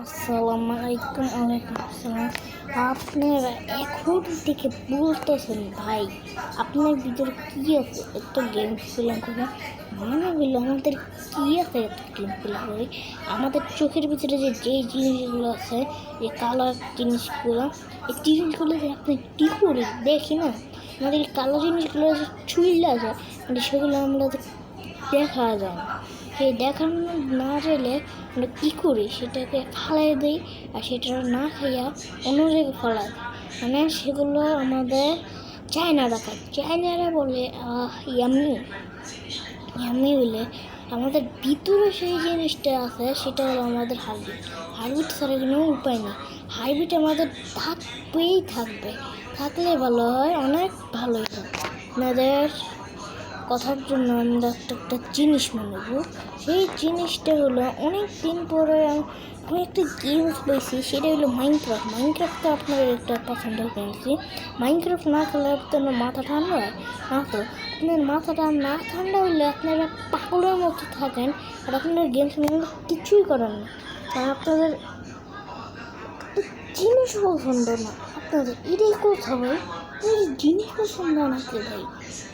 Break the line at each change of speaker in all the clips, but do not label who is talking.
আসসালামু আলাইকুম। ওয়ালাইকুম আসসালাম। আপনারা এখন থেকে বলতেছেন ভাই আপনার ভিতরে কী আছে এত গেম খেলা করে? মানে হইলো আমাদের কী আছে এত গেম খেলা করে? আমাদের চোখের ভিতরে যে জিনিসগুলো আছে, এই কালার জিনিসগুলো, এই জিনিসগুলো যে আপনি কী করে দেখি না, আমাদের এই কালো জিনিসগুলো যে ছুঁইলা যায়, মানে সেগুলো আমরা দেখা যায় না। সেই দেখানো না চাইলে আমরা কী করি, সেটাকে ফালাই দিই আর সেটা না খাইয়া অন্য জায়গায় ফেলাই দিই। মানে সেগুলো আমাদের চায়নারা খায়, চায়নারা বলে ইয়ামি ইয়ামি বলে। আমাদের ভিতরে সেই জিনিসটা আছে, সেটা হলো আমাদের হার্টবিট। হার্টবিট ছাড়া কোনো উপায় নেই। হার্টবিট আমাদের থাকবেই থাকবে, থাকলে ভালো হয়, অনেক ভালোই হয়। আমাদের কথার জন্য আমরা একটা জিনিস মনে করব, সেই জিনিসটা হলো অনেক দিন পরে আমি একটা গেমস পেয়েছি, সেটা হলো মাইনক্রাফট। মাইনক্রাফটটা আপনার একটা পছন্দ পেয়েছি। মাইনক্রাফট না খেলে আপনার মাথা ঠান্ডা হয় না, তো আপনার মাথাটা না ঠান্ডা হলে আপনারা পাগলের মতো থাকেন আর আপনার গেমস কিছুই করেন না, কারণ আপনাদের জিনিস পছন্দ না। আপনাদের এটাই কথা ভাই, জিনিস পছন্দ না কে ভাই,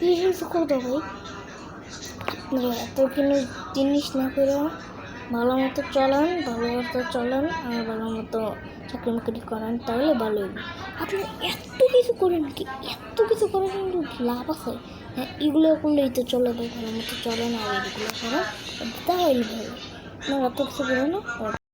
এই কথা ভাই। আপনারা এত কোনো জিনিস না করে ভালো মতো চলান, আর ভালো মতো চাকরি মাকরি করেন, তাহলে ভালো হবে। আপনি এত কিছু করেন কি, এত কিছু করেন কিন্তু লাভ আছে? হ্যাঁ, এগুলো করলেই তো চলে, ভালো মতো চলেন আর এগুলো করেন, তাহলে ভালো। আপনারা এত কিছু করেন না।